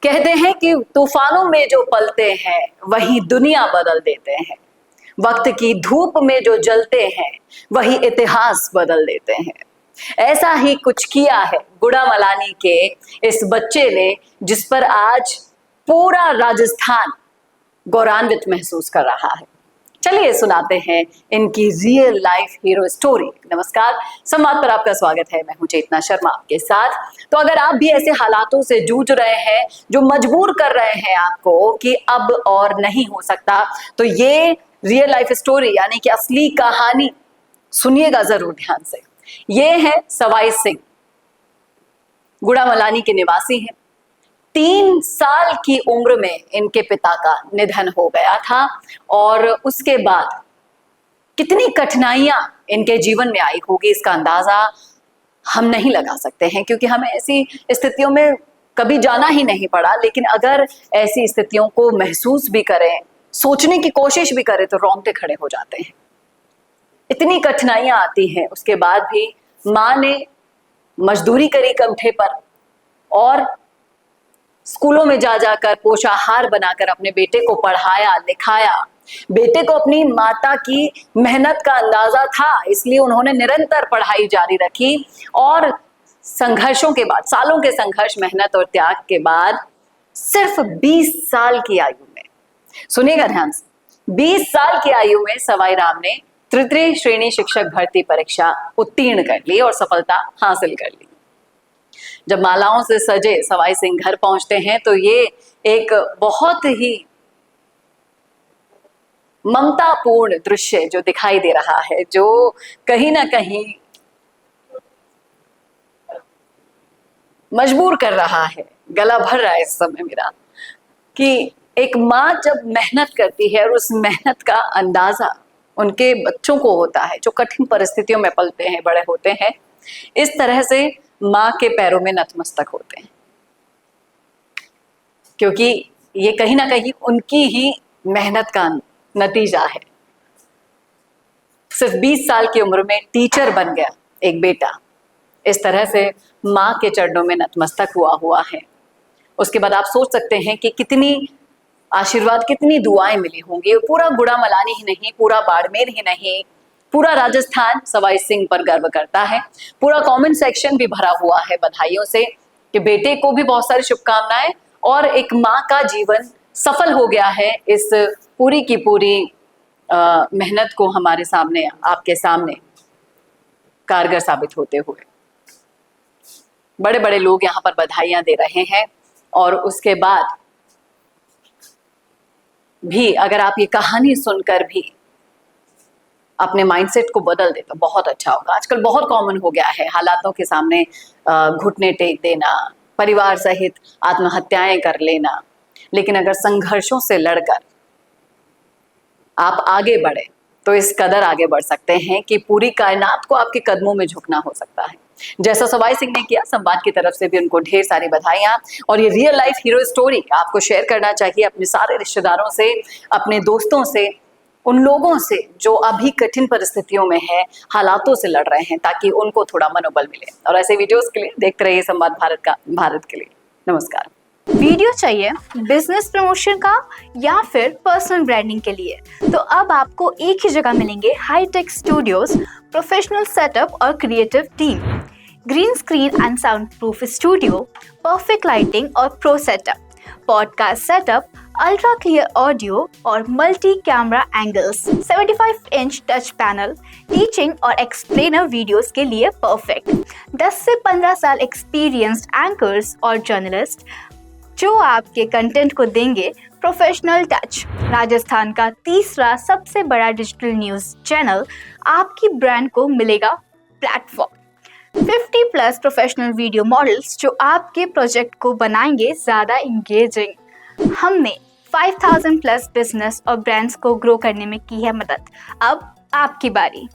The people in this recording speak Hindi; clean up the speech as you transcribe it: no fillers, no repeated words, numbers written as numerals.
कहते हैं कि तूफानों में जो पलते हैं वही दुनिया बदल देते हैं, वक्त की धूप में जो जलते हैं वही इतिहास बदल देते हैं। ऐसा ही कुछ किया है गुड़ामलानी के इस बच्चे ने, जिस पर आज पूरा राजस्थान गौरवान्वित महसूस कर रहा है। चलिए सुनाते हैं इनकी रियल लाइफ हीरो स्टोरी। नमस्कार, संवाद पर आपका स्वागत है। मैं हूं चेतना शर्मा आपके साथ। तो अगर आप भी ऐसे हालातों से जूझ रहे हैं जो मजबूर कर रहे हैं आपको कि अब और नहीं हो सकता, तो ये रियल लाइफ स्टोरी यानी कि असली कहानी सुनिएगा जरूर ध्यान से। ये है सवाई सिंह, गुड़ामलानी के निवासी हैं। 3 साल की उम्र में इनके पिता का निधन हो गया था और उसके बाद कितनी कठिनाइयां इनके जीवन में आई होगी, इसका अंदाजा हम नहीं लगा सकते हैं, क्योंकि हमें ऐसी स्थितियों में कभी जाना ही नहीं पड़ा। लेकिन अगर ऐसी स्थितियों को महसूस भी करें, सोचने की कोशिश भी करें, तो रोंगटे खड़े हो जाते हैं। इतनी कठिनाइयां आती हैं, उसके बाद भी माँ ने मजदूरी करी कंठे पर और स्कूलों में जा जाकर पोषाहार बनाकर अपने बेटे को पढ़ाया लिखाया। बेटे को अपनी माता की मेहनत का अंदाजा था, इसलिए उन्होंने निरंतर पढ़ाई जारी रखी और संघर्षों के बाद, सालों के संघर्ष, मेहनत और त्याग के बाद सिर्फ 20 साल की आयु में, सुनिएगा ध्यान से, 20 साल की आयु में सवाई राम ने तृतीय श्रेणी शिक्षक भर्ती परीक्षा उत्तीर्ण कर ली और सफलता हासिल कर ली। जब मालाओं से सजे सवाई सिंह घर पहुंचते हैं तो ये एक बहुत ही ममतापूर्ण दृश्य जो दिखाई दे रहा है, जो कहीं ना कहीं मजबूर कर रहा है, गला भर रहा है इस समय मेरा, कि एक माँ जब मेहनत करती है और उस मेहनत का अंदाजा उनके बच्चों को होता है जो कठिन परिस्थितियों में पलते हैं, बड़े होते हैं, इस तरह से माँ के पैरों में नतमस्तक होते हैं, क्योंकि ये कहीं ना कहीं उनकी ही मेहनत का नतीजा है। सिर्फ 20 साल की उम्र में टीचर बन गया एक बेटा, इस तरह से माँ के चरणों में नतमस्तक हुआ है। उसके बाद आप सोच सकते हैं कि कितनी आशीर्वाद, कितनी दुआएं मिली होंगी। पूरा गुड़ामलानी ही नहीं, पूरा बाड़मेर ही नहीं, पूरा राजस्थान सवाई सिंह पर गर्व करता है। पूरा कमेंट सेक्शन भी भरा हुआ है बधाइयों से कि बेटे को भी बहुत सारी शुभकामनाएं और एक माँ का जीवन सफल हो गया है इस पूरी की पूरी मेहनत को हमारे सामने, आपके सामने कारगर साबित होते हुए। बड़े बड़े लोग यहाँ पर बधाइयां दे रहे हैं और उसके बाद भी अगर आप ये कहानी सुनकर भी अपने माइंडसेट को बदल दे तो बहुत अच्छा होगा। आजकल बहुत कॉमन हो गया है हालातों के सामने घुटने टेक देना, परिवार सहित आत्महत्याएं कर लेना। लेकिन अगर संघर्षों से लड़कर आप आगे बढ़े तो इस कदर आगे बढ़ सकते हैं कि पूरी कायनात को आपके कदमों में झुकना हो सकता है, जैसा सवाई सिंह ने किया। संवाद की तरफ से भी उनको ढेर सारी बधाइयां। और ये रियल लाइफ हीरो स्टोरी आपको शेयर करना चाहिए अपने सारे रिश्तेदारों से, अपने दोस्तों से, उन लोगों से जो अभी कठिन परिस्थितियों में है, हालातों से लड़ रहे हैं, ताकि उनको थोड़ा मनोबल मिले। और ऐसे वीडियोस के लिए देखते रहिए संवाद भारत के लिए। नमस्कार। वीडियो चाहिए बिजनेस प्रमोशन का या फिर पर्सनल ब्रांडिंग के लिए, तो अब आपको एक ही जगह मिलेंगे हाईटेक स्टूडियोज, प्रोफेशनल सेटअप और creative team, green screen and soundproof studio, perfect lighting और pro setup, podcast setup, ultra clear audio और multi camera angles, 75 inch touch panel, teaching और एक्सप्लेनर वीडियोस के लिए परफेक्ट। 10 से 15 साल एक्सपीरियंस्ड एंकर्स और जर्नलिस्ट जो आपके कंटेंट को देंगे प्रोफेशनल टच। राजस्थान का तीसरा सबसे बड़ा डिजिटल न्यूज़ चैनल आपकी ब्रांड को मिलेगा प्लेटफॉर्म। 50+ प्रोफेशनल वीडियो मॉडल्स जो आपके प्रोजेक्ट को बनाएंगे ज़्यादा इंगेजिंग। हमने 5000+ बिजनेस और ब्रांड्स को ग्रो करने में की है मदद। अब आपकी बारी।